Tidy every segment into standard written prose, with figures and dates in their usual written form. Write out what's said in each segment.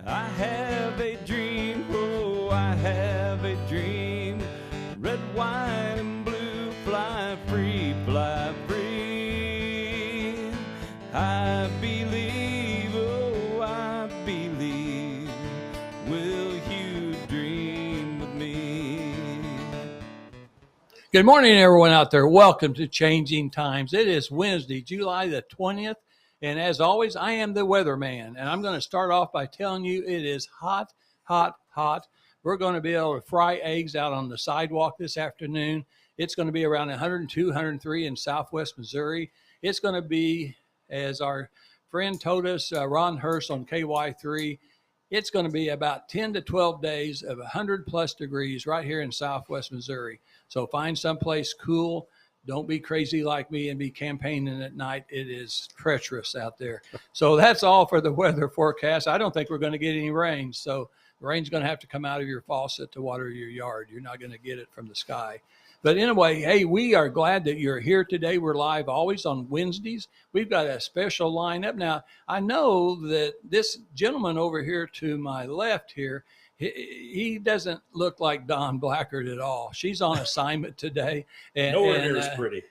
I have a dream, oh, I have a dream. Red, white, and blue, fly free, fly free. I believe, oh, I believe. Will you dream with me? Good morning, everyone out there. Welcome to Changing Times. It is Wednesday, July the 20th. And as always, I am the weatherman. And I'm going to start off by telling you it is hot, hot, hot. We're going to be able to fry eggs out on the sidewalk this afternoon. It's going to be around 102, 103 in southwest Missouri. It's going to be, as our friend told us, Ron Hurst on KY3, it's going to be about 10 to 12 days of 100 plus degrees right here in southwest Missouri. So find someplace cool. Don't be crazy like me and be campaigning at night. It is treacherous out there. So that's all for the weather forecast. I don't think we're going to get any rain. So the rain's going to have to come out of your faucet to water your yard. You're not going to get it from the sky. But anyway, hey, we are glad that you're here today. We're live always on Wednesdays. We've got a special lineup. Now, I know that this gentleman over here to my left here, he doesn't look like Don Blackard at all. She's on assignment today. Nowhere near as pretty.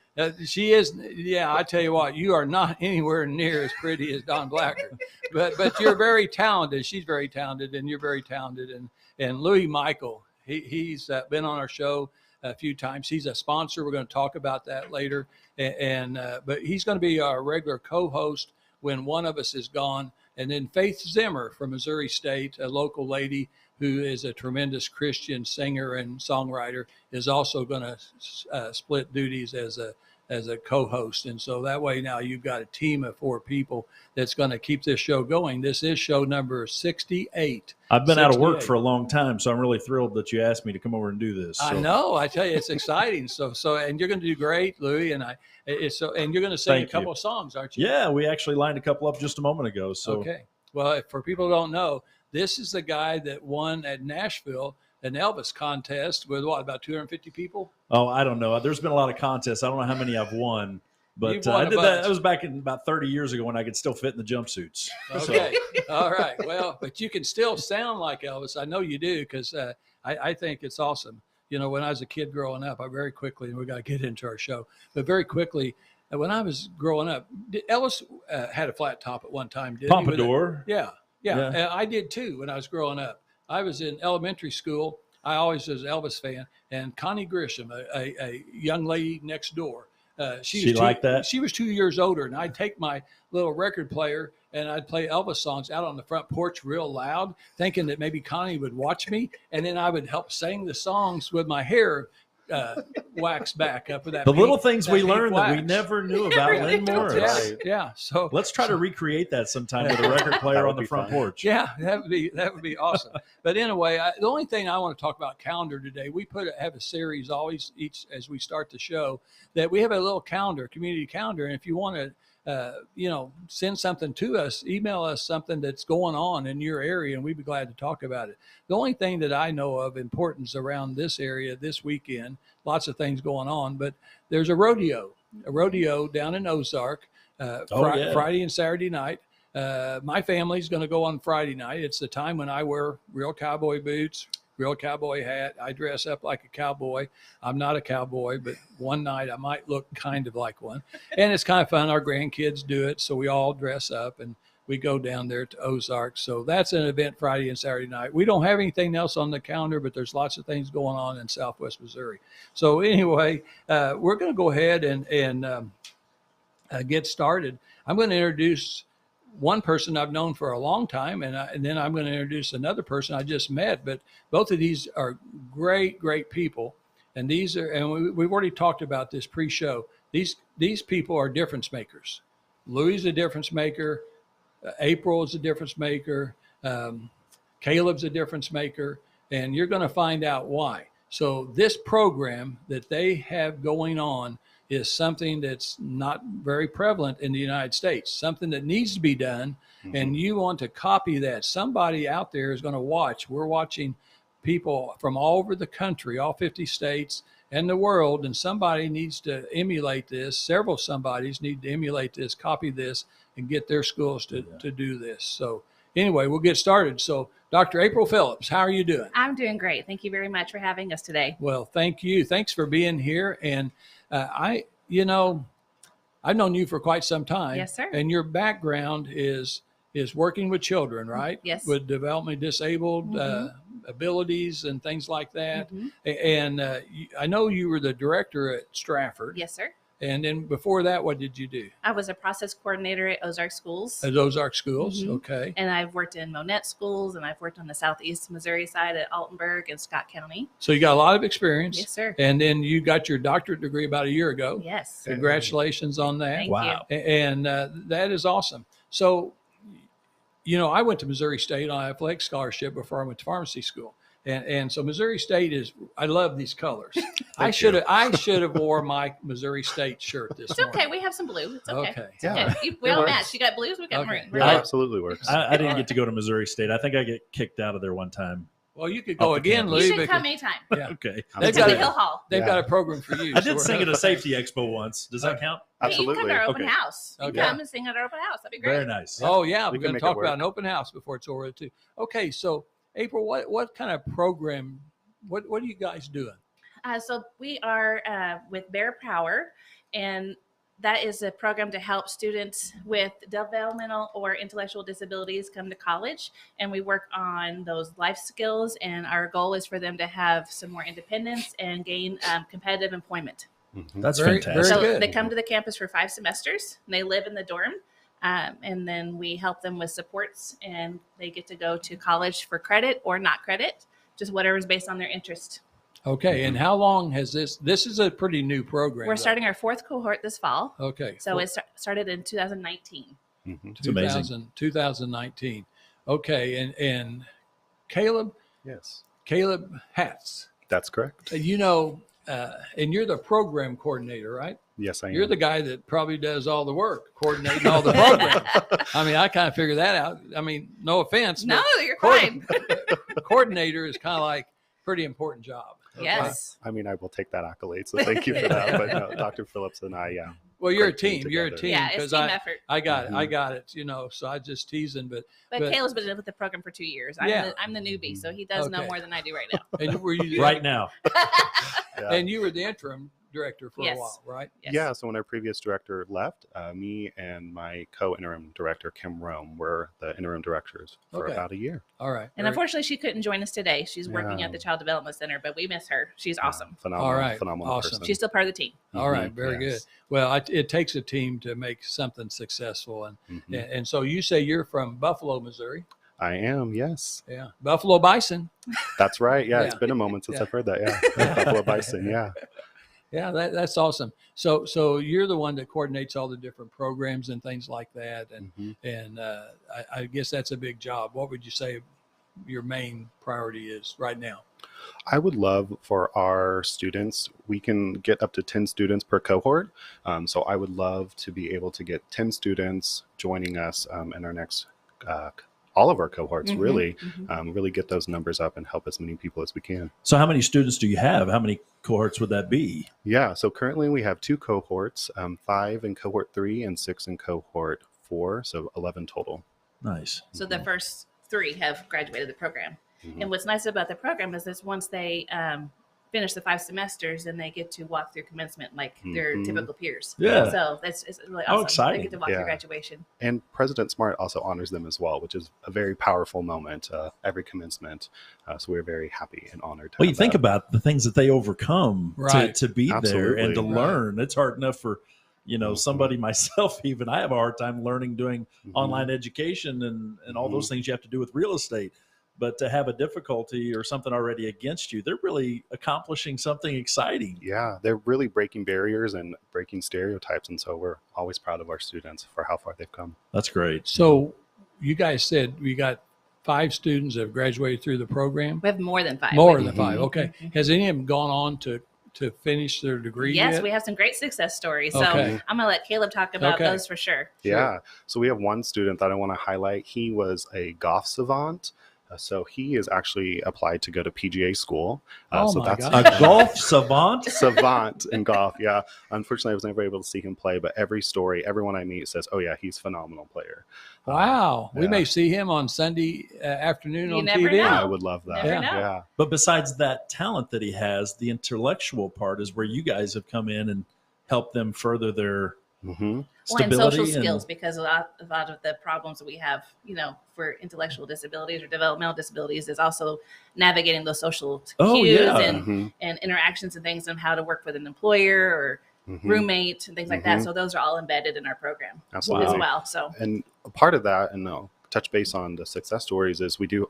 She is. Yeah, I tell you what, you are not anywhere near as pretty as Don Blackard. But you're very talented. She's very talented, and you're very talented. And Louis Michael, he's been on our show a few times. He's a sponsor. We're going to talk about that later. But he's going to be our regular co-host when one of us is gone. And then Faith Zimmer from Missouri State, a local lady who is a tremendous Christian singer and songwriter, is also going to split duties as a co-host. And so that way now you've got a team of 4 people that's going to keep this show going. This is show number 68. I've been out of work for a long time, so I'm really thrilled that you asked me to come over and do this. So. I know. I tell you, it's exciting. So, and you're going to do great, Louis, and and you're going to sing a couple of songs, aren't you? Yeah, we actually lined a couple up just a moment ago. So okay. Well, for people who don't know, this is the guy that won at Nashville an Elvis contest with about 250 people? Oh, I don't know. There's been a lot of contests. I don't know how many I've won, but I did that. That was back in about 30 years ago when I could still fit in the jumpsuits. Okay. All right. Well, but you can still sound like Elvis. I know you do because I think it's awesome. You know, when I was a kid growing up, I very quickly, and we got to get into our show, but very quickly, when I was growing up, Elvis had a flat top at one time, didn't he? Pompadour. Yeah. And I did too when I was growing up. I was in elementary school. I always was an Elvis fan. And Connie Grisham, a young lady next door, she liked that? She was 2 years older, and I'd take my little record player and I'd play Elvis songs out on the front porch real loud, thinking that maybe Connie would watch me, and then I would help sing the songs with my hair wax back up with that. Little things we learned that we never knew about Lynn Morris. Yeah. So let's try to recreate that sometime with a record player on the front porch. Yeah, that would be awesome. But anyway, the only thing I want to talk about calendar today, we have a series always as we start the show that we have a little calendar, community calendar, and if you want to send something to us, email us something that's going on in your area, and we'd be glad to talk about it. The only thing that I know of importance around this area this weekend, lots of things going on, but there's a rodeo down in Ozark, Friday and Saturday night. My family's going to go on Friday night. It's the time when I wear real cowboy boots, real cowboy hat. I dress up like a cowboy. I'm not a cowboy, but one night I might look kind of like one. And it's kind of fun. Our grandkids do it, so we all dress up and we go down there to Ozark. So that's an event Friday and Saturday night. We don't have anything else on the calendar, but there's lots of things going on in southwest Missouri. So anyway, we're going to go ahead and get started. I'm going to introduce one person I've known for a long time, and then I'm going to introduce another person I just met. But both of these are great, great people, and we've already talked about this pre-show. These people are difference makers. Louis is a difference maker. April is a difference maker. Caleb's a difference maker, and you're going to find out why. So this program that they have going on is something that's not very prevalent in the United States, something that needs to be done. Mm-hmm. And you want to copy that. Somebody out there is going to watch. We're watching people from all over the country, all 50 states and the world. And somebody needs to emulate this. Several somebodies need to emulate this, copy this, and get their schools to do this. So anyway, we'll get started. So, Dr. April Phillips, how are you doing? I'm doing great. Thank you very much for having us today. Well, thank you. Thanks for being here. And I've known you for quite some time. Yes, sir. And your background is working with children, right? Yes. With developmentally disabled abilities and things like that. Mhm. And I know you were the director at Stratford. Yes, sir. And then before that, what did you do? I was a process coordinator at Ozark Schools. At Ozark Schools. Mhm. Okay. And I've worked in Monette Schools, and I've worked on the Southeast Missouri side at Altenburg and Scott County. So you got a lot of experience. Yes, sir. And then you got your doctorate degree about a year ago. Yes. Congratulations on that. Thank Wow. And that is awesome. So, I went to Missouri State on an athletic scholarship before I went to pharmacy school. And so Missouri State I love these colors. I should have wore my Missouri State shirt this It's morning. okay. We have some blue. It's okay. Okay. It's Yeah. okay. We all works. match. You got blues. We got Okay. maroon. We're It I- good. absolutely works. I didn't get to go to Missouri State. I think I get kicked out of there one time. Well, you could go Off the again, campus. You Louis. should come anytime. Yeah. Okay. They've It's got in a- the Hill Hall. They've Yeah. got a program for you. I so did we're sing at gonna- a safety expo once. Does that count? Hey, you can Absolutely. come to our open Okay. house. You Okay. come and sing at our open house. That'd be great. Very nice. Oh yeah, We we're can going to make it talk about work. an open house before it's over too. Okay, so April, what kind of program? What are you guys doing? So we are with Bear Power, and that is a program to help students with developmental or intellectual disabilities come to college. And we work on those life skills, and our goal is for them to have some more independence and gain competitive employment. Mhm. That's Very- fantastic. So good. they come to the campus for 5 semesters, and they live in the dorm. And then we help them with supports, and they get to go to college for credit or not credit, just whatever is based on their interest. Okay, and how long has this? This is a pretty new program. We're though. starting our 4th cohort this fall. Okay, So it started in 2019. Mhm. It's amazing. 2019. Okay, and Caleb Yes, Hatz. that's correct. And you're the program coordinator, right? Yes, I am. You're the guy that probably does all the work, coordinating all the programs. I mean, I kind of figured that out. I mean, no offense, No, but you're fine. coordinator is kind of like pretty important job. Yes. I mean, I will take that accolade, so thank you for that. But no, Dr. Phillips and I, yeah. Well, you're a Great team team. You're a together. team Yeah, it's because team I effort. got it. I Mhm. got it. So I just teasing, but But Caleb's been with the program for 2 years. Yeah. I'm the newbie, so he does know Okay. more than I do right now. and were you Right now. Yeah. And you were the interim director for Yes. a while, right? Yes. Yeah, so when our previous director left, me and my co-interim director, Kim Rome, were the interim directors for Okay. about a year. All right. And unfortunately, she couldn't join us today. She's working Yeah. at the Child Development Center, but we miss her. She's awesome. Phenomenal, All right. phenomenal Awesome. person. She's still part of the team. All right, Mhm. very Yes. good. Well, it takes a team to make something successful, and Mhm. and so you say you're from Buffalo, Missouri. I am, yes. Yeah, Buffalo Bison. That's right. Yeah, it's Yeah. been a moment since Yeah. I've heard that. Yeah. Buffalo Bison, yeah. Yeah, that's awesome. So you're the one that coordinates all the different programs and things like that, and Mhm. I guess that's a big job. What would you say your main priority is right now? I would love for our students, we can get up to 10 students per cohort. So I would love to be able to get 10 students joining us in our next, all of our cohorts, Mhm, really, mhm. really get those numbers up and help as many people as we can. So how many students do you have? How many cohorts would that be? Yeah, so currently we have 2 cohorts, 5 in cohort 3 and 6 in cohort 4, so 11 total. Nice. So the first 3 have graduated the program. Mhm. And what's nice about the program is that once they finish the 5 semesters, and they get to walk through commencement like their Mhm. typical peers. Yeah. So it's really How awesome. exciting. They get to walk Yeah. through graduation. And President Smart also honors them as well, which is a very powerful moment every commencement. So we're very happy and honored. To Well, you have think that. about the things that they overcome Right. to be there and to Absolutely. learn. It's hard enough for, Mhm. somebody myself, even I have a hard time learning doing Mhm. online education and all those things you have to do with real estate. But to have a difficulty or something already against you, they're really accomplishing something exciting. Yeah, they're really breaking barriers and breaking stereotypes. And so we're always proud of our students for how far they've come. That's great. So you guys said we got 5 students that have graduated through the program. We have more than 5. More We- than 5. Okay. Has any of them gone on to finish their degree Yes, yet? we have some great success stories. So Okay. I'm going to let Caleb talk about Okay. those for sure. Yeah. So we have one student that I want to highlight. He was a golf savant. So he is actually applied to go to PGA school. Oh so my that's God. A golf savant? savant in golf. Yeah. Unfortunately, I was never able to see him play, but everyone I meet says, oh yeah, he's a phenomenal player. Wow. We yeah. may see him on Sunday afternoon You on never TV. know. I would love that. Never know. Yeah. But besides that talent that he has, the intellectual part is where you guys have come in and helped them further their Mm-hmm. Well, and stability social skills, because a lot of the problems that we have, for intellectual disabilities or developmental disabilities is also navigating those social cues Mm-hmm. and interactions and things on how to work with an employer or Mm-hmm. roommate and things like that. So those are all embedded in our program Absolutely. as well. So And a part of that, and I'll touch base on the success stories, is we do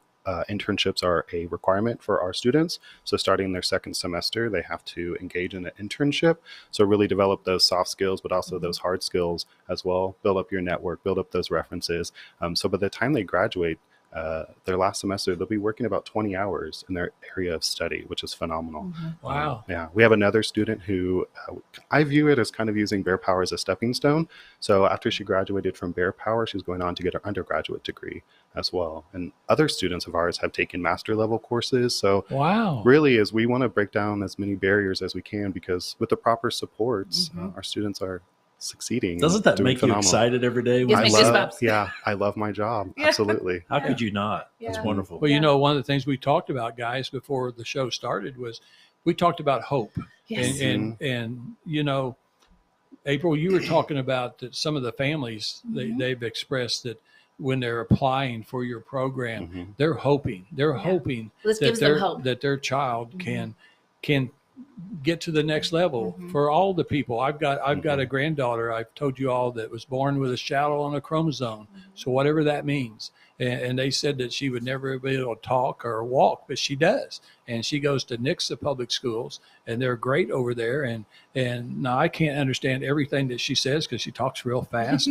internships are a requirement for our students. So starting their second semester, they have to engage in an internship. So really develop those soft skills, but also those hard skills as well. Build up your network, build up those references. So by the time they graduate, their last semester, they'll be working about 20 hours in their area of study, which is phenomenal. Wow. Yeah. We have another student who I view it as kind of using Bear Power as a stepping stone. So after she graduated from Bear Power, she's going on to get her undergraduate degree as well. And other students of ours have taken master level courses. So Wow. really is we want to break down as many barriers as we can, because with the proper supports, our students are succeeding. Doesn't that doing make phenomenal. you excited every day? Gives When me you goosebumps. see- I love my job. Yeah. Absolutely. How could you not? That's Yeah. wonderful. Well, one of the things we talked about, guys, before the show started was we talked about hope. Yes. And April, you were talking about that some of the families, they've expressed that when they're applying for your program, they're hoping This that gives them hope. that their child can get to the next level for all the people. I've got a granddaughter, I've told you all, that was born with a shadow on a chromosome. So whatever that means. And they said that she would never be able to talk or walk, but she does. And she goes to Nixa public schools, and they're great over there. And now I can't understand everything that she says because she talks real fast.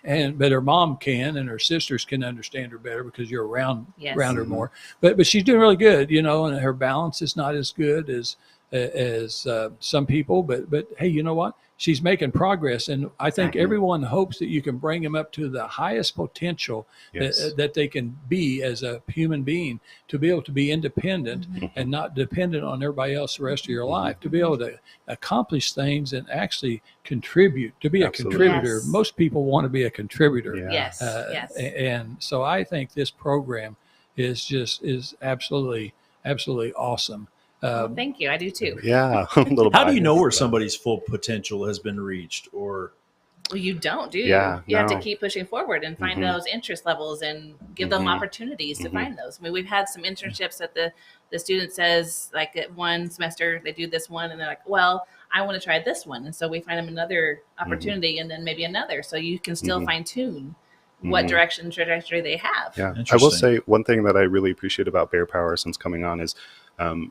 But her mom can, and her sisters can understand her better because you're around her more. But she's doing really good, and her balance is not as good as some people. But hey, you know what? She's making progress, and I think everyone hopes that you can bring them up to the highest potential that they can be as a human being, to be able to be independent and not dependent on everybody else the rest of your life, to be able to accomplish things and actually contribute, to be a contributor. Yes. Most people want to be a contributor. Yeah. Yes. And so I think this program is absolutely awesome. Thank you. I do too. Yeah. A little How do you biased, know where but- somebody's full potential has been reached? Or Well, you don't, do you? Yeah, You have to no. keep pushing forward and find those interest levels and give them opportunities to find those. I mean, we've had some internships that the student says, like, at one semester they do this one and they're like, well, I want to try this one. And so we find them another opportunity and then maybe another. So you can still fine tune what trajectory they have. Yeah, I will Interesting. say one thing that I really appreciate about Bear Power since coming on is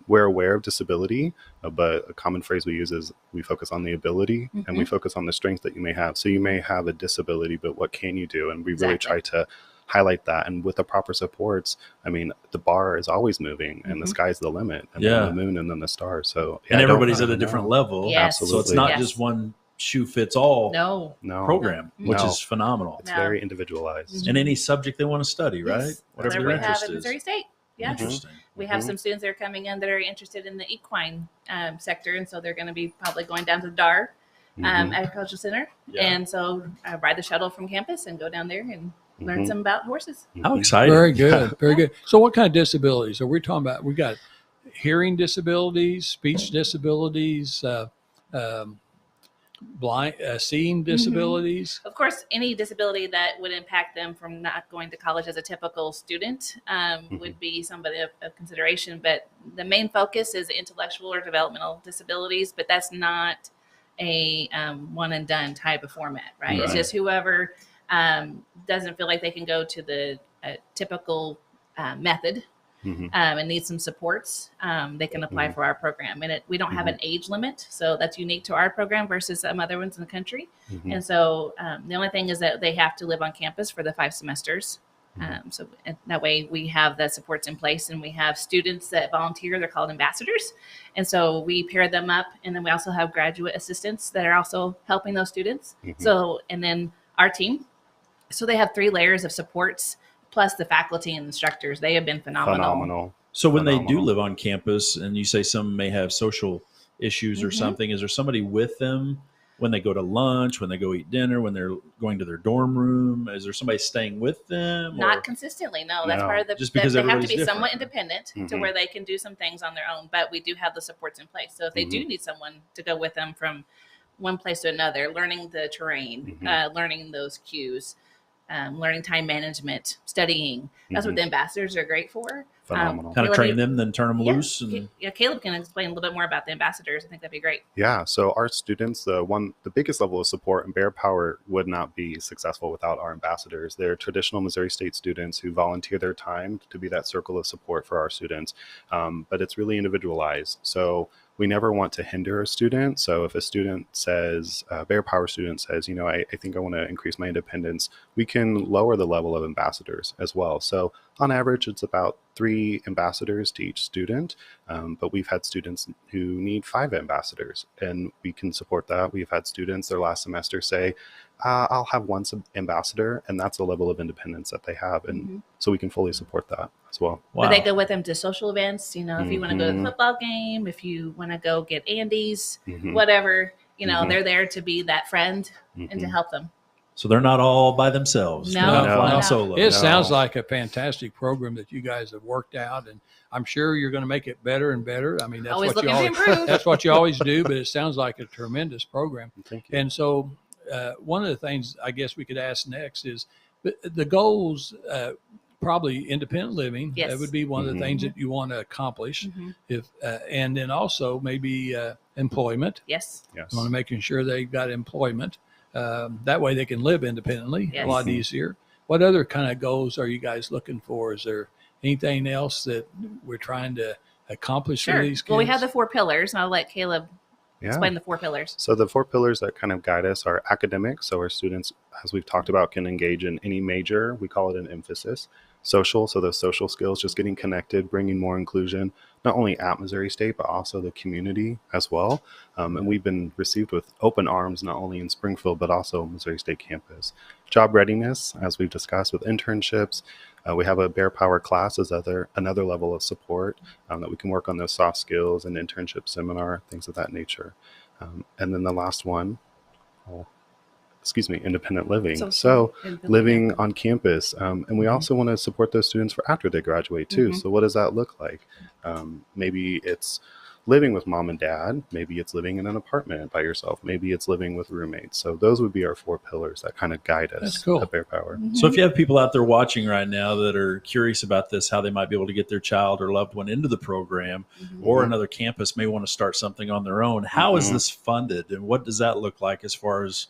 we're aware of disability, but a common phrase we use is we focus on the ability and we focus on the strengths that you may have. So you may have a disability, but what can you do? And we really try to highlight that. And with the proper supports, I mean, the bar is always moving and the sky's the limit, and then the moon and then the stars. So and everybody's at a different level. Yes. So it's not Yes. just one shoe fits all No. program, which No. is phenomenal. It's No. very individualized. And any subject they want to study, right? Yes. Whatever Whatever their we have interest at is. Missouri State. Yeah. Interesting. We have some students that are coming in that are interested in the equine sector, and so they're going to be probably going down to the DAR Agricultural Center, and so I ride the shuttle from campus and go down there and learn some about horses. How exciting. Very good. Very good. So what kind of disabilities are we talking about? We got hearing disabilities, speech disabilities, blind, seeing disabilities. Of course, any disability that would impact them from not going to college as a typical student would be somebody of consideration. But the main focus is intellectual or developmental disabilities, but that's not a one and done type of format, right? It's just whoever doesn't feel like they can go to the typical method and need some supports, they can apply for our program. And we don't have an age limit, so that's unique to our program versus some other ones in the country. And so the only thing is that they have to live on campus for the 5 semesters. So that way we have the supports in place, and we have students that volunteer. They're called ambassadors. And so we pair them up, and then we also have graduate assistants that are also helping those students. So, and then our team. So they have 3 layers of supports plus the faculty and instructors. They have been phenomenal. So when they do live on campus, and you say some may have social issues or Mhm. something, is there somebody with them when they go to lunch, when they go eat dinner, when they're going to their dorm room? Is there somebody staying with them? Not or? consistently, no. That's No. part of the. Just because they have to everybody's be different, somewhat right? independent to Mhm. where they can do some things on their own. But we do have the supports in place. So if they do need someone to go with them from one place to another, learning the terrain, learning those cues, learning time management, studying. That's what the ambassadors are great for. Phenomenal. Kind of Caleb, train them, then turn them loose. And Caleb can explain a little bit more about the ambassadors. I think that'd be great. Yeah, so our students, the biggest level of support, and Bear Power would not be successful without our ambassadors. They're traditional Missouri State students who volunteer their time to be that circle of support for our students, but it's really individualized. So we never want to hinder a student. So if a student says, a Bear Power student says, I think I want to increase my independence, we can lower the level of ambassadors as well. So on average, it's about 3 ambassadors to each student, but we've had students who need 5 ambassadors, and we can support that. We've had students their last semester say, I'll have 1 ambassador, and that's the level of independence that they have. And so we can fully support that as well. wow. But they go with them to social events. If you want to go to the football game, if you want to go get Andy's, whatever, they're there to be that friend and to help them. So they're not all by themselves. No, They're not no, flying no. solo. It sounds like a fantastic program that you guys have worked out, and I'm sure you're going to make it better and better. I mean, that's Always what you looking to always, improve. that's what you always do, but it sounds like a tremendous program. Thank you. And so one of the things I guess we could ask next is the goals, probably independent living. Yes. That would be one of the things that you want to accomplish. If and then also maybe employment. Yes. Yes. You want to making sure they've got employment. That way they can live independently Yes. a lot easier. What other kind of goals are you guys looking for? Is there anything else that we're trying to accomplish for these kids? Well, we have the 4 pillars, and I'll let Caleb Yeah. explain the 4 pillars. So the 4 pillars that kind of guide us are academic. So our students, as we've talked about, can engage in any major. We call it an emphasis. Social. So those social skills, just getting connected, bringing more inclusion, not only at Missouri State, but also the community as well. And we've been received with open arms, not only in Springfield, but also Missouri State campus. Job readiness, as we've discussed with internships. We have a Bear Power class as another level of support that we can work on those soft skills and internship seminar, things of that nature. And then the last one, independent living. So living on campus. And we also want to support those students for after they graduate too. So what does that look like? Maybe it's living with mom and dad. Maybe it's living in an apartment by yourself. Maybe it's living with roommates. So those would be our 4 pillars that kind of guide us That's cool. at Bear Power. So if you have people out there watching right now that are curious about this, how they might be able to get their child or loved one into the program, or another campus may want to start something on their own, how is this funded, and what does that look like as far as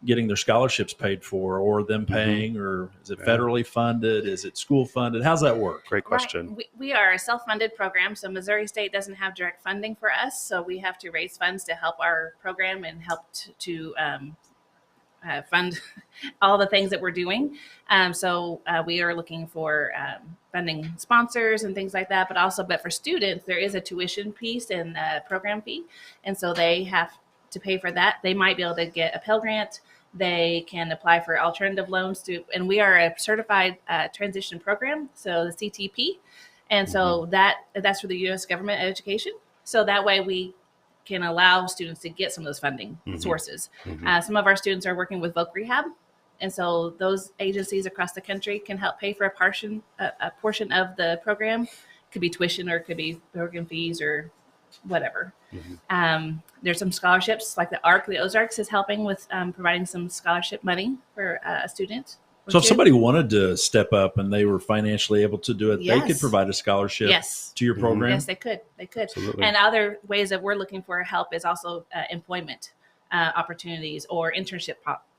getting their scholarships paid for, or them paying, or is it federally funded? Is it school funded? How's that work? Great question. Right. We are a self-funded program, so Missouri State doesn't have direct funding for us, so we have to raise funds to help our program and help to fund all the things that we're doing. So we are looking for funding sponsors and things like that, but for students, there is a tuition piece and a program fee, and so they have to pay for that. They might be able to get a Pell Grant. They can apply for alternative loans and we are a certified transition program, so the CTP. And so that's for the U.S. government education. So that way we can allow students to get some of those funding sources. Some of our students are working with Voc Rehab. And so those agencies across the country can help pay for a portion of the program. It could be tuition, or it could be program fees, or whatever. There's some scholarships, like the Ozarks is helping with providing some scholarship money for a student. So if somebody wanted to step up and they were financially able to do it, they could Yes. provide a scholarship to your program? Yes, they could. Absolutely. And other ways that we're looking for help is also employment opportunities or internship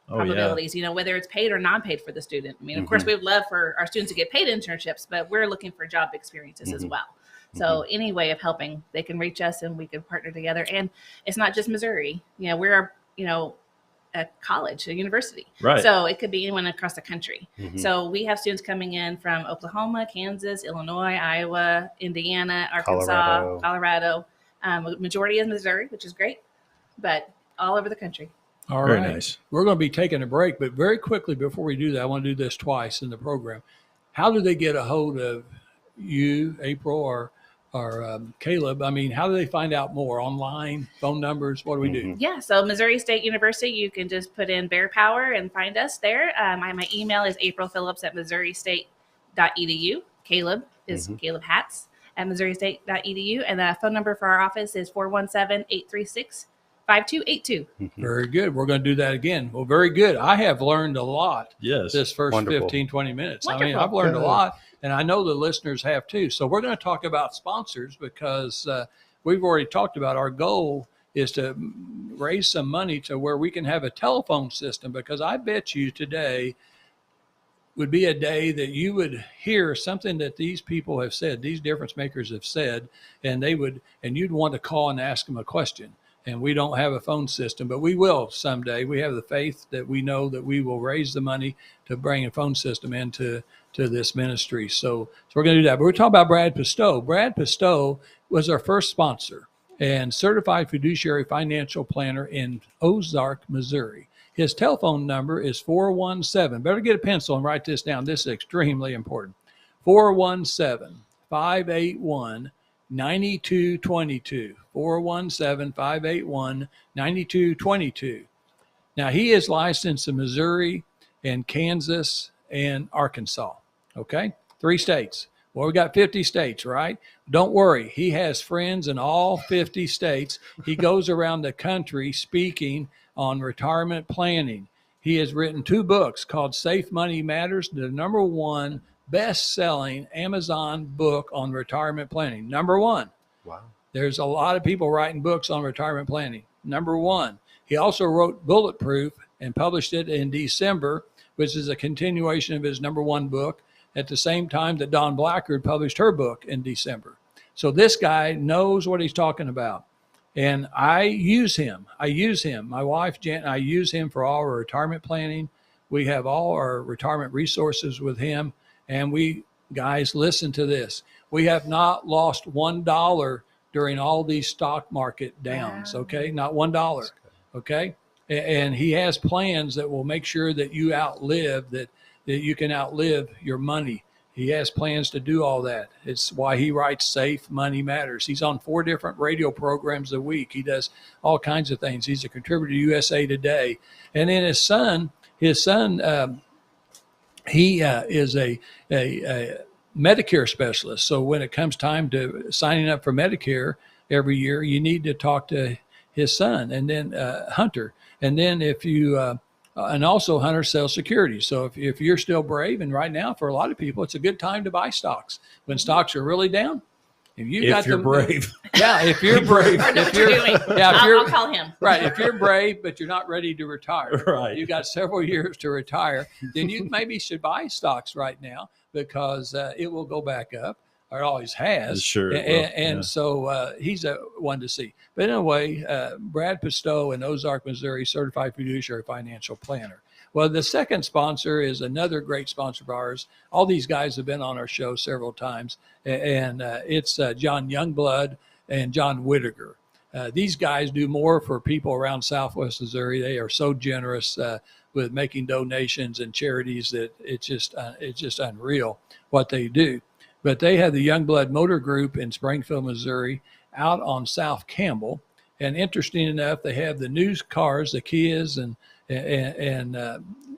probabilities, whether it's paid or non-paid for the student. I mean, of course, we would love for our students to get paid internships, but we're looking for job experiences as well. So any way of helping, they can reach us and we can partner together. And it's not just Missouri. We're, a college, a university. Right. So it could be anyone across the country. So we have students coming in from Oklahoma, Kansas, Illinois, Iowa, Indiana, Arkansas, Colorado. Majority is Missouri, which is great, but all over the country. All Very right. nice. We're going to be taking a break, but very quickly before we do that, I want to do this twice in the program. how do they get a hold of you, April, or Caleb? I mean, how do they find out more? Online, phone numbers? What do we do? Yeah, so Missouri State University, you can just put in Bear Power and find us there. My email is aprilphillips@missouristate.edu. Caleb is Caleb Hatz at missourисtate.edu. And the phone number for our office is 417-836-5282. Very good. We're going to do that again. Well, very good. I have learned a lot this first Wonderful. 15, 20 minutes. Wonderful. I mean, I've learned a lot, and I know the listeners have too. So we're going to talk about sponsors because we've already talked about our goal is to raise some money to where we can have a telephone system, because I bet you today would be a day that you would hear something that these people have said, these difference makers have said, and you'd want to call and ask them a question. And we don't have a phone system, but we will someday. We have the faith that we know that we will raise the money to bring a phone system into this ministry. So we're going to do that. But we're talking about Brad Pistow. Brad Pistow was our first sponsor and certified fiduciary financial planner in Ozark, Missouri. His telephone number is 417. Better get a pencil and write this down. This is extremely important. 417-581-9222. 417-581-9222. Now, he is licensed in Missouri and Kansas and Arkansas. Okay? 3 states. Well, we got 50 states, right? Don't worry. He has friends in all 50 states. He goes around the country speaking on retirement planning. He has written 2 books called Safe Money Matters, the #1 best-selling Amazon book on retirement planning. #1. Wow. There's a lot of people writing books on retirement planning. #1. He also wrote Bulletproof and published it in December, which is a continuation of his #1 book, at the same time that Dawn Blackard published her book in December. So this guy knows what he's talking about. And I use him. My wife, Jan, I use him for all our retirement planning. We have all our retirement resources with him. And we, guys, listen to this. We have not lost $1 during all these stock market downs, okay? Not $1, okay? And he has plans that will make sure that you outlive, that you can outlive your money. He has plans to do all that. It's why he writes Safe Money Matters. He's on 4 different radio programs a week. He does all kinds of things. He's a contributor to USA Today. And then his son, he is a Medicare specialist. So when it comes time to signing up for Medicare every year, you need to talk to his son, and then Hunter. And then if you and also Hunter sells securities. So if you're still brave, and right now for a lot of people, it's a good time to buy stocks when stocks are really down. If you're brave. Yeah, if you're brave. I'll call him. Right. If you're brave, but you're not ready to retire. Right. You got several years to retire, then you maybe should buy stocks right now, because it will go back up. Or it always has. Sure. So he's a one to see. But anyway, Brad Pistow in Ozark, Missouri, certified fiduciary financial planner. Well, the second sponsor is another great sponsor of ours. All these guys have been on our show several times, and it's John Youngblood and John Whittaker. These guys do more for people around Southwest Missouri. They are so generous with making donations and charities that it's just unreal what they do. But they have the Youngblood Motor Group in Springfield, Missouri, out on South Campbell. And interesting enough, they have the new cars, the Kias and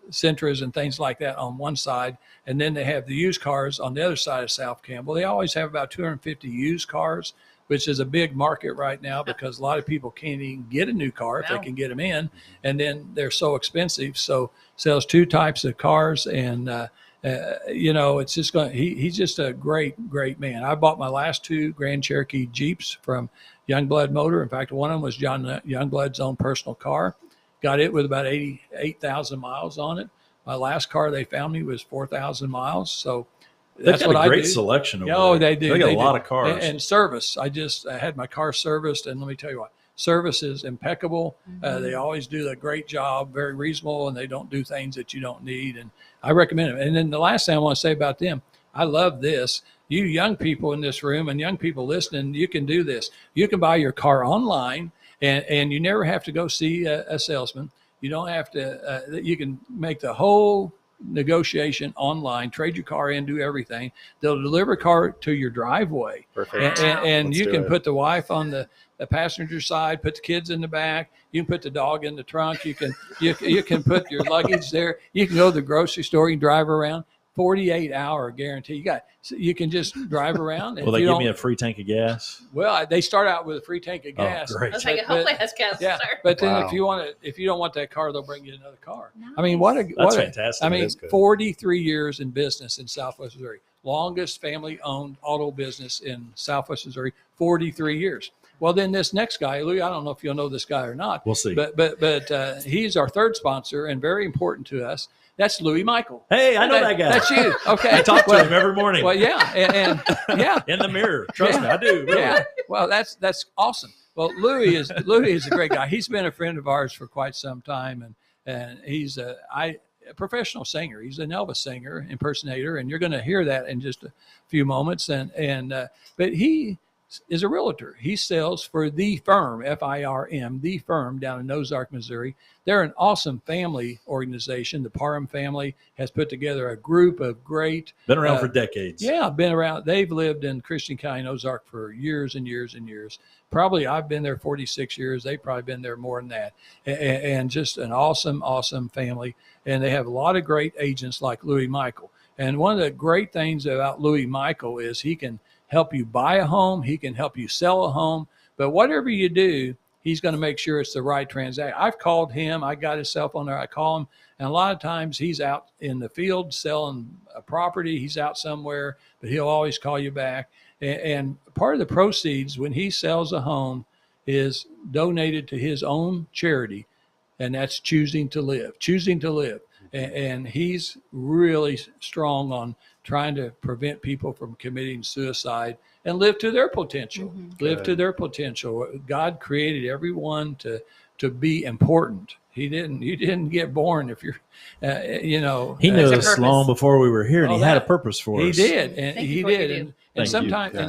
Sentras and things like that on one side. And then they have the used cars on the other side of South Campbell. They always have about 250 used cars, which is a big market right now because a lot of people can't even get a new car if they can get them in. And then they're so expensive. So sells 2 types of cars, and it's just he's just a great man. I bought my last 2 Grand Cherokee Jeeps from Youngblood Motor. In fact, one of them was John Youngblood's own personal car. Got it with about 88,000 miles on it. My last car they found me was 4,000 miles. So that's what I do. Great selection. They do. They got a lot of cars. And service. I had my car serviced, and let me tell you what, service is impeccable. They always do a great job, very reasonable, and they don't do things that you don't need. And I recommend them. And then the last thing I want to say about them, I love this. You young people in this room and young people listening, you can do this. You can buy your car online, and you never have to go see a salesman. You don't have to. You can make the whole negotiation online, trade your car in, do everything. They'll deliver a car to your driveway. Perfect. And Let's you do can it. put the wife on the passenger side, put the kids in the back. You can put the dog in the trunk. You can put your luggage there. You can go to the grocery store. You can drive around. 48-hour guarantee. You can just drive around. Will they give me a free tank of gas? Well, they start out with a free tank of gas. Oh, great. I was like, hopefully it has gas. Yeah, Start. but then Wow. if you don't want that car, they'll bring you another car. Nice. I mean, That's fantastic. I mean, is good. 43 years in business in Southwest Missouri, longest family-owned auto business in Southwest Missouri, 43 years. Well, then this next guy, Louis, I don't know if you'll know this guy or not. We'll see. But he's our third sponsor and very important to us. That's Louis Michael. Hey, I know that guy. That's you. Okay. I talk to him every morning. Well, yeah, and yeah, In the mirror. Trust me, I do. Really. yeah. Well, that's awesome. Well, Louis is a great guy. He's been a friend of ours for quite some time, and he's a professional singer. He's an Elvis singer, impersonator, and you're going to hear that in just a few moments. But he is a realtor. He sells for The Firm, F-I-R-M, The Firm down in Ozark, Missouri. They're an awesome family organization. The Parham family has put together a group of great. Been around for decades. Yeah, been around. They've lived in Christian County, Ozark for years and years and years. Probably I've been there 46 years. They've probably been there more than that. And just an awesome, awesome family. And they have a lot of great agents like Louis Michael. And one of the great things about Louis Michael is he can help you buy a home. He can help you sell a home. But whatever you do, he's going to make sure it's the right transaction. I've called him. I got his cell phone there. I call him. And a lot of times he's out in the field selling a property. He's out somewhere, but he'll always call you back. And part of the proceeds when he sells a home is donated to his own charity. And that's Choosing to Live. And he's really strong on trying to prevent people from committing suicide and live to their potential. Live to their potential. God created everyone to be important. You didn't get born if you're, He knew a us purpose. long before we were here, and Oh, he had a that- purpose for He us. did, and Thank he you for what did, you do. and Thank you.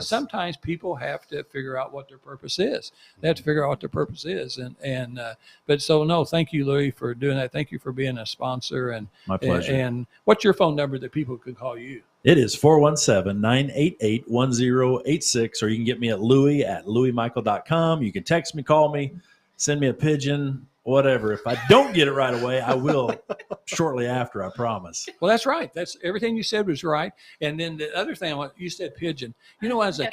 sometimes Yes. people have to figure out what their purpose is. They have to figure out what their purpose is, but so no, thank you, Louis, for doing that. Thank you for being a sponsor, and My pleasure. And what's your phone number that people could call you? It is 417-988-1086, or you can get me at louis@louismichael.com. You can text me, call me, send me a pigeon, whatever. If I don't get it right away, I will shortly after, I promise. Well, that's right. That's everything you said was right. And then the other thing, you said pigeon. When I was a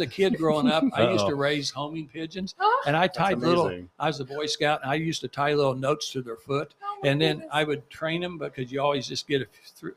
kid growing up, I used to raise homing pigeons, Oh, and I tied amazing. I was a Boy Scout, and I used to tie little notes to their foot, and then I would train them because you always just get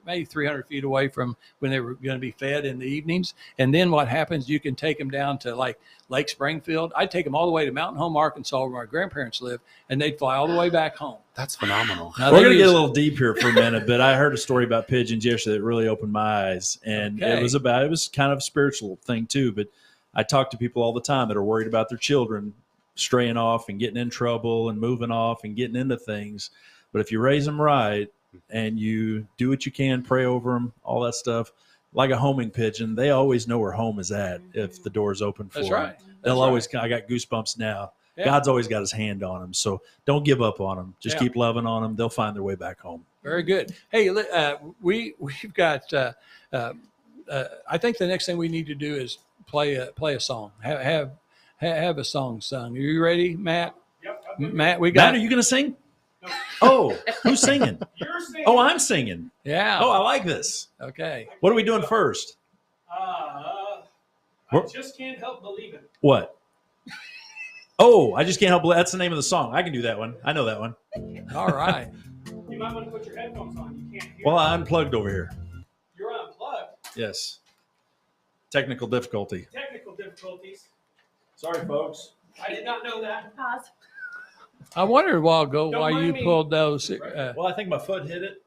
maybe 300 feet away from when they were going to be fed in the evenings. And then what happens, you can take them down to like Lake Springfield. I'd take them all the way to Mountain Home, Arkansas, where my grandparents lived, and they'd fly all the way back home. That's phenomenal. Now, We're they going to get a use- little deep here for a minute, but I heard a story about pigeons yesterday that really opened my eyes. And Okay. it was kind of a spiritual thing too. But I talk to people all the time that are worried about their children straying off and getting in trouble and moving off and getting into things. But if you raise them right and you do what you can, pray over them, all that stuff, like a homing pigeon, they always know where home is at if the door's open for That's them. right. They'll That's always, I got goosebumps now. Yeah. God's always got his hand on them. So don't give up on them. Just Yeah. keep loving on them. They'll find their way back home. Very good. Hey, we've got. I think the next thing we need to do is play a song. Have a song sung. Are you ready, Matt? Yep. Matt, we got. Matt, are you going to sing? Oh, who's singing? You're saying, Oh, I'm singing. Yeah. Oh, I like this. Okay. What are we doing first? I What? just can't help believing. What? Oh, I just can't help. That's the name of the song. I can do that one. I know that one. All right. You might want to put your headphones on. You can't hear. Well, I unplugged over here. You're unplugged. Yes. Technical difficulty. Technical difficulties. Sorry, folks. I did not know that. Pause. I wondered a while ago Don't why mind you me. pulled those. Well, I think my foot hit it.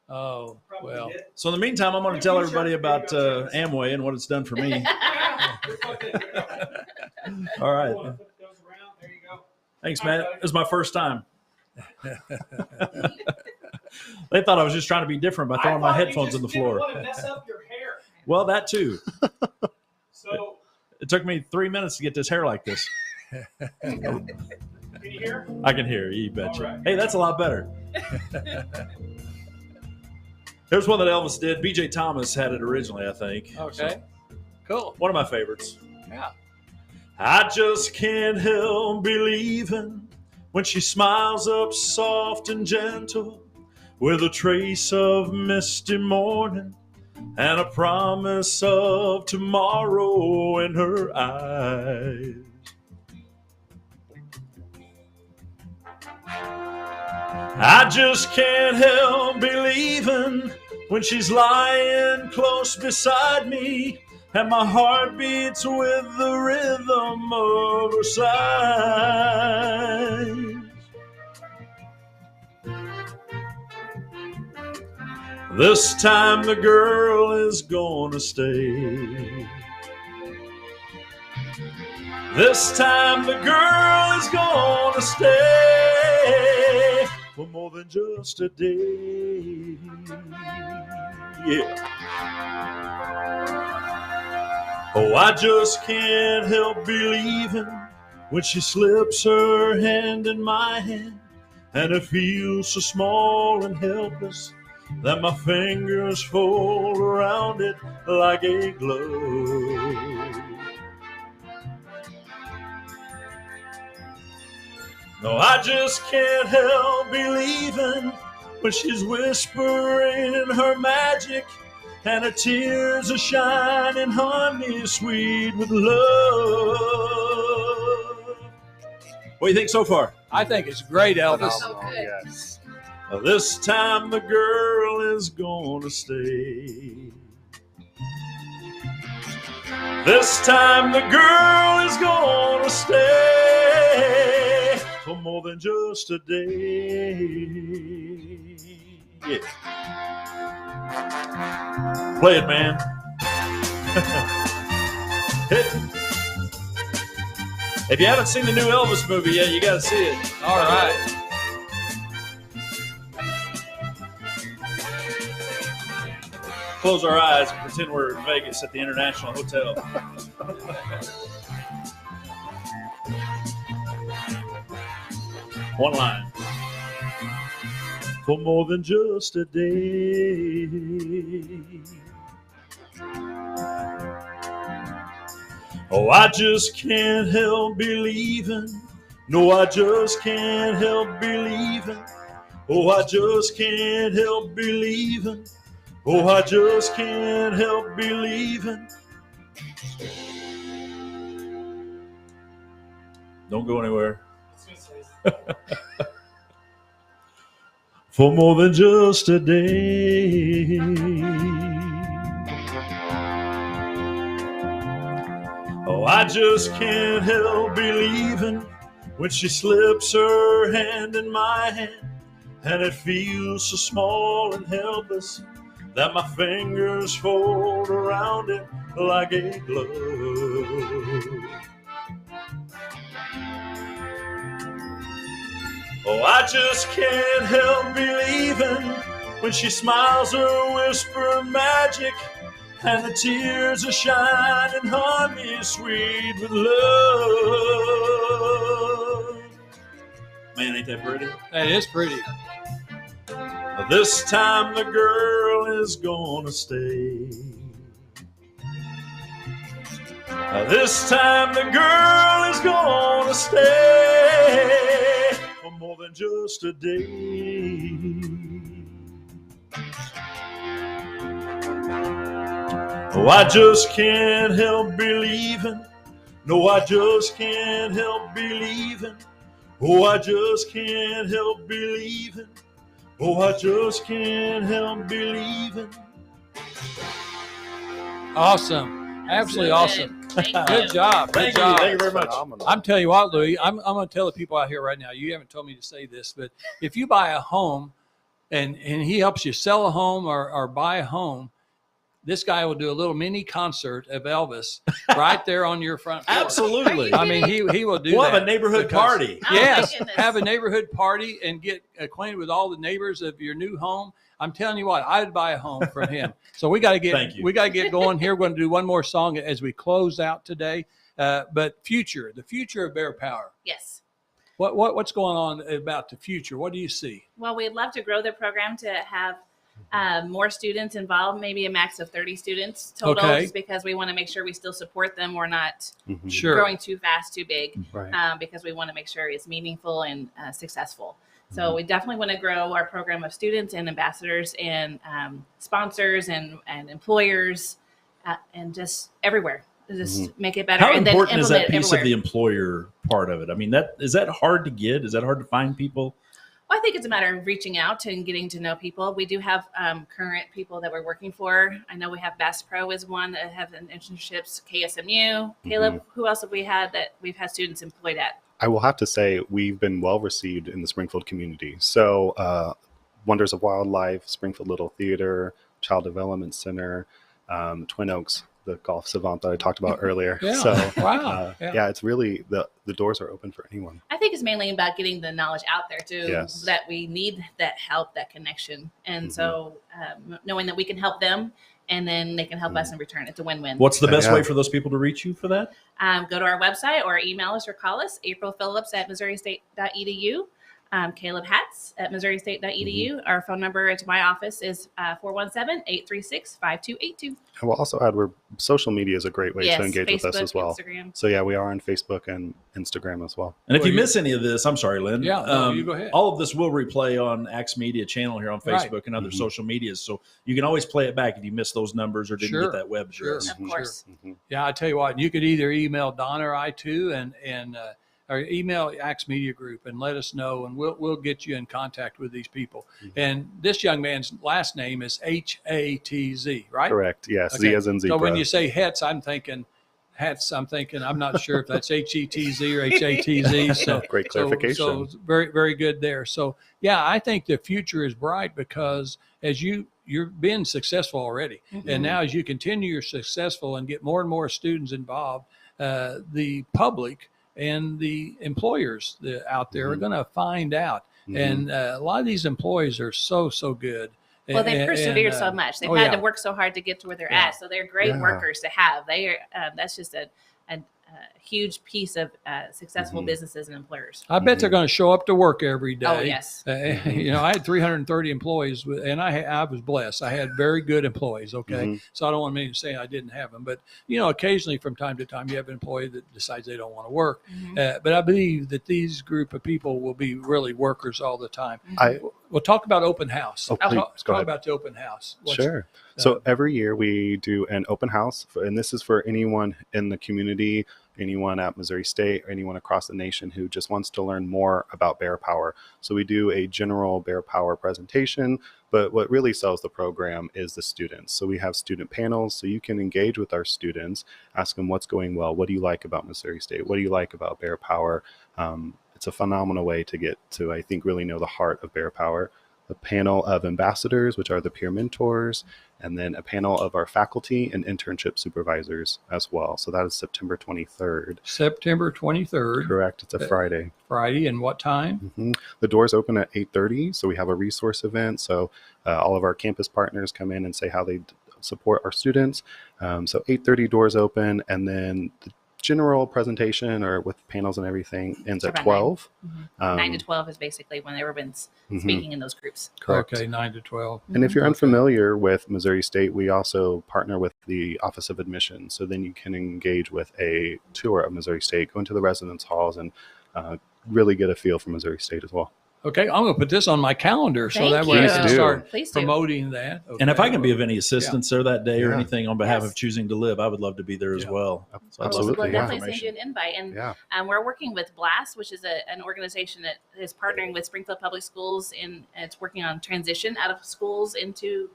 Oh, Probably well. did. So in the meantime, I'm going to tell everybody about Amway and what it's done for me. You're plugged in. Here we go. All right. You want to flip those around? There you go. Thanks, man. It was my first time. They thought I was just trying to be different by throwing I my thought you headphones just on the didn't floor. want to mess up your hair. Well, that too. So, It took me 3 minutes to get this hair like this. can you hear? I can hear you betcha. All right. Hey, that's a lot better. There's one that Elvis did. B.J. Thomas had it originally, I think. Okay. Cool. One of my favorites. Yeah. I just can't help believing when she smiles up soft and gentle with a trace of misty morning and a promise of tomorrow in her eyes. I just can't help believing when she's lying close beside me and my heart beats with the rhythm of her sighs. This time the girl is gonna stay. This time the girl is gonna stay for more than just a day. Yeah. Oh, I just can't help believing when she slips her hand in my hand and it feels so small and helpless that my fingers fold around it like a glove. No, I just can't help believing when she's whispering her magic and her tears are shining honey sweet with love. What do you think so far? I think it's great, Elvis. Phenomenal, yes. This time the girl is gonna stay. This time the girl is gonna stay for more than just a day. Yeah. Play it, man. Hit it. If you haven't seen the new Elvis movie yet, you got to see it. All right. Close our eyes and pretend we're in Vegas at the International Hotel. One line. For more than just a day. Oh, I just can't help believing. No, I just can't help believing. Oh, I just can't help believing. Oh, I just can't help believing. Don't go anywhere. For more than just a day. Oh, I just can't help believing when she slips her hand in my hand and it feels so small and helpless that my fingers fold around it like a glove. Oh, I just can't help believing when she smiles her whisper magic and the tears are shining honey sweet with love. Man, ain't that pretty? That is pretty. This time the girl is gonna stay. This time the girl is gonna stay for more than just a day. Oh, I just can't help believing. No, I just can't help believing. Oh, I just can't help believing. Oh, I just can't help believing. Awesome. Absolutely awesome. Thank you. Good job. Thank Good you. job. Thank you very much. Phenomenal. I'm telling you what, Louis, I'm going to tell the people out here right now, you haven't told me to say this, but if you buy a home and he helps you sell a home or buy a home, this guy will do a little mini concert of Elvis right there on your front porch. Absolutely. I mean, he will do We'll that. have a neighborhood because- party. Oh, my Yes, goodness. have a neighborhood party and get acquainted with all the neighbors of your new home. I'm telling you what, I'd buy a home from him. So we got to Thank get you. get going here. We're going to do one more song as we close out today. But the future of Bear Power. Yes. What's going on about the future? What do you see? Well, we'd love to grow the program to have more students involved, maybe a max of 30 students total, Okay. just because we want to make sure we still support them. We're not Mhm. Sure. growing too fast, too big, Right. because we want to make sure it's meaningful and successful. So Mhm. we definitely want to grow our program of students and ambassadors and sponsors and employers and just everywhere. Just make it better. How and then important is that implement it piece of the everywhere. employer part of it? I mean, is that hard to get? Is that hard to find people? Well, I think it's a matter of reaching out and getting to know people. We do have current people that we're working for. I know we have Bass Pro is one that have internships, KSMU. Caleb, who else have we had that we've had students employed at? I will have to say we've been well received in the Springfield community. So Wonders of Wildlife, Springfield Little Theater, Child Development Center, Twin Oaks, the golf savant that I talked about earlier. Yeah. So Wow. yeah, it's really the doors are open for anyone. I think it's mainly about getting the knowledge out there too, Yes. that we need that help, that connection. And so knowing that we can help them and then they can help us in return. It's a win-win. What's the best Yeah. way for those people to reach you for that? Go to our website or email us or call us, April Phillips at MissouriState.edu. Caleb Hatz at MissouriState.edu. Our phone number to my office is 417-836-5282. I will also add social media is a great way Yes, to engage with us Facebook, as well. Instagram. So yeah, we are on Facebook and Instagram as well. And if Well, you you- miss any of this, I'm sorry, Lynn. Yeah, no, you go ahead. All of this will replay on Axe Media channel here on Right. Facebook and other Mhm. social medias. So you can always play it back if you missed those numbers or didn't Sure. get that web Sure. address. Of Mhm. course. Mhm. Yeah, I tell you what, you could either email Donna or I too, and or email Axe Media Group and let us know, and we'll get you in contact with these people. And this young man's last name is Hatz, right? Correct. Yes. Okay. Z as in So zebra. when you say Hatz, I'm thinking, I'm not sure if that's Hetz or Hatz. So Great clarification. So very, very good there. So yeah, I think the future is bright because as you're being successful already, and now as you continue you're successful and get more and more students involved, the public and the employers out there are going to find out. And a lot of these employees are so good. Well, they persevered so and, much. They've oh, had yeah. to work so hard to get to where they're Yeah. at. So they're great Yeah. workers to have. They are. That's just a huge piece of successful businesses and employers. I bet they're going to show up to work every day. Oh, yes. You know, I had 330 employees, and I was blessed. I had very good employees. Okay, so I don't want me to say I didn't have them, but you know, occasionally from time to time, you have an employee that decides they don't want to work. But I believe that these group of people will be really workers all the time. We'll talk about open house. Oh, please, Talk go ahead. about the open house. Sure. So every year we do an open house, and this is for anyone in the community, anyone at Missouri State, or anyone across the nation who just wants to learn more about Bear Power. So we do a general Bear Power presentation, but what really sells the program is the students. So we have student panels, so you can engage with our students, ask them what's going well, what do you like about Missouri State, what do you like about Bear Power. It's a phenomenal way to get to, I think, really know the heart of Bear Power. A panel of ambassadors, which are the peer mentors, and then a panel of our faculty and internship supervisors as well. So that is September 23rd. September 23rd, Correct. It's a Friday. Friday, and what time? The doors open at 8:30. So we have a resource event. So all of our campus partners come in and say how they support our students. So 8:30 doors open, and then the general presentation or with panels and everything ends at Around 12. 9 to 12 is basically when everyone's speaking in those groups. Correct. Okay, 9 to 12. And if you're unfamiliar with Missouri State, we also partner with the Office of Admissions. So then you can engage with a tour of Missouri State, go into the residence halls, and really get a feel for Missouri State as well. Okay, I'm going to put this on my calendar so Thank that way I you. can Please do. start Please do. promoting that. And if I Okay. can be of any assistance there that day or Yeah. anything on behalf Yes. of Choosing to Live, I would love to be there as Yeah. well. So I'd love to Absolutely, We'll get definitely send you information. an invite. And Yeah. we're working with BLAST, which is an organization that is partnering with Springfield Public Schools, and it's working on transition out of schools into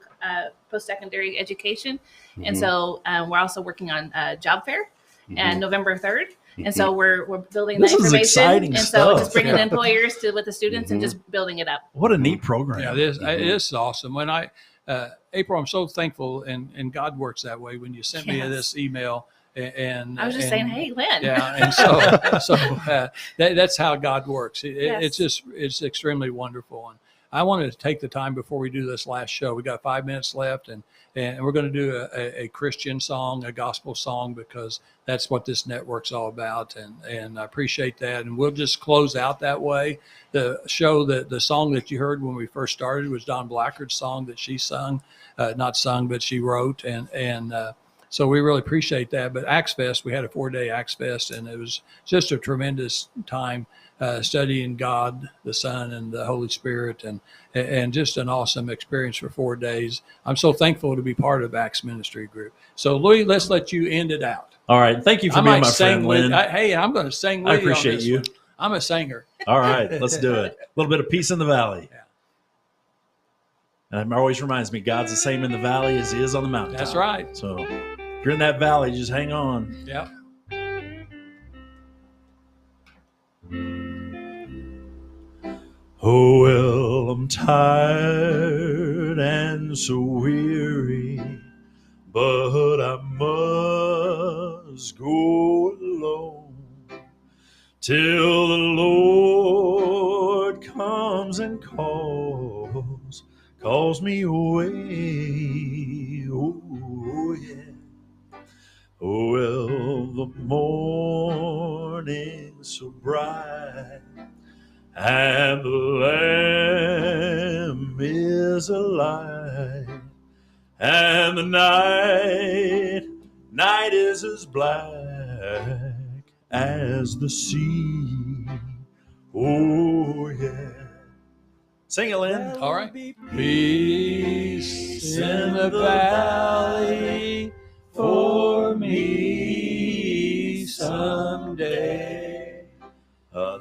post-secondary education. And so we're also working on job fair and November 3rd. And so we're building This that is information. exciting and so stuff. just bringing Yeah. the employers to with the students and just building it up. What a neat program. Yeah, this is awesome. When April, I'm so thankful, and God works that way. When you sent me Yes. this email, and I was just saying, hey, Lynn. yeah, and so that's how God works. Yes. It's extremely wonderful, and I wanted to take the time before we do this last show. We got 5 minutes left, and we're going to do a Christian song, a gospel song, because that's what this network's all about. And I appreciate that. And we'll just close out that way. The show, the song that you heard when we first started was Don Blackard's song that she sung, not sung, but she wrote. And so we really appreciate that. But Acts Fest, we had a 4-day Acts Fest, and it was just a tremendous time studying God, the Son, and the Holy Spirit, and just an awesome experience for 4 days. I'm so thankful to be part of Acts Ministry Group. So, Louis, let's let you end it out. All right. Thank you for being my friend, Lynn. Hey, I'm going to sing with I you on appreciate this you. one. I'm a singer. All right. Let's do it. A little bit of peace in the valley. Yeah. And it always reminds me, God's the same in the valley as he is on the mountain. That's right. So if you're in that valley, just hang on. Yep. Oh, well, I'm tired and so weary, but I must go alone till the Lord comes and calls me away. Oh, yeah. Oh, well, the morning's so bright, and the Lamb is alive, and the night is as black as the sea. Oh, yeah. Sing it, Lynn. All right. Peace in the valley for me someday.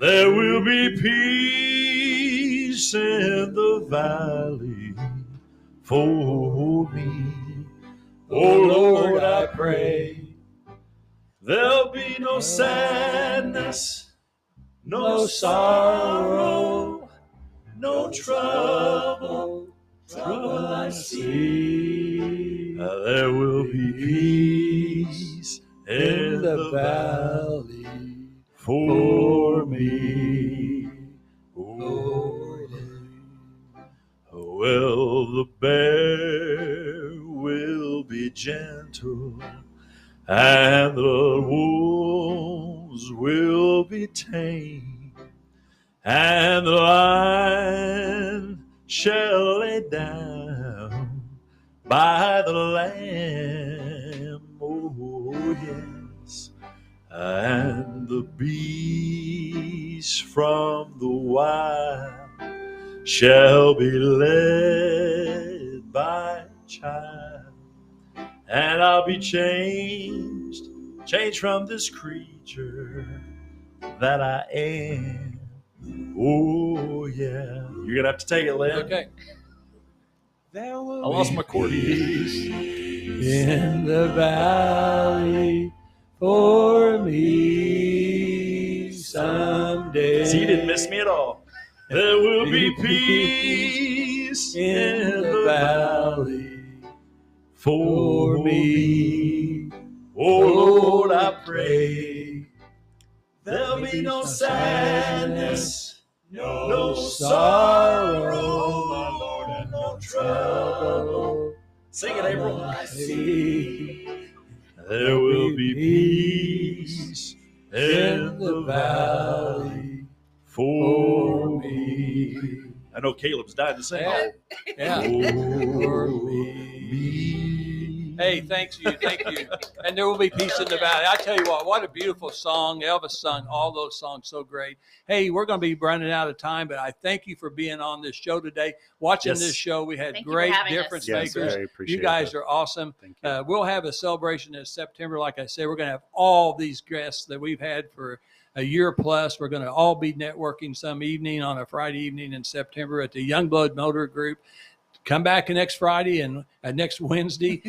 There will be peace in the valley for me. Oh Lord, I pray. There'll be no sadness, no sorrow, no trouble I see. There will be peace in the valley for me. Oh, well, the bear will be gentle, and the wolves will be tame, and the lion shall lay down by the lamb. Oh, yes. And the beast from the wild shall be led by a child, and I'll be changed from this creature that I am. Oh, yeah. You're going to have to take it, Lynn. Okay. I lost my accordion. In the valley for me someday. See, you didn't miss me at all. There will be peace in the valley for me. Oh Lord, I pray. There'll be no sadness, no sorrow, my Lord, and no trouble. Sing it, April. I see. There will be peace in the valley for me. I know Caleb's died to sing. Yeah. For me. Hey, thank you. And there will be peace in the valley. I tell you what a beautiful song. Elvis sung all those songs so great. Hey, we're going to be running out of time, but I thank you for being on this show today. Watching this show, we had great difference makers. You guys are awesome. Thank you. We'll have a celebration in September. Like I said, we're going to have all these guests that we've had for a year plus. We're going to all be networking some evening on a Friday evening in September at the Youngblood Motor Group. Come back next Friday and next Wednesday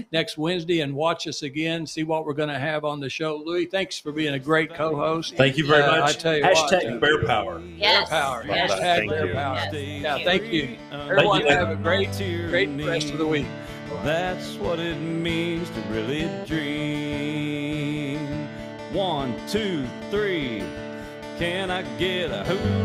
and watch us again, see what we're going to have on the show. Louis, thanks for being a great co-host. Thank you very much. I tell you Hashtag Bear Power. Yes. Bear Power. Yes. Hashtag Thank Bear you. Power. Yes. Yeah, thank you. Everyone have a great rest of the week. That's what it means to really dream. 1, 2, 3. Can I get a hoorah?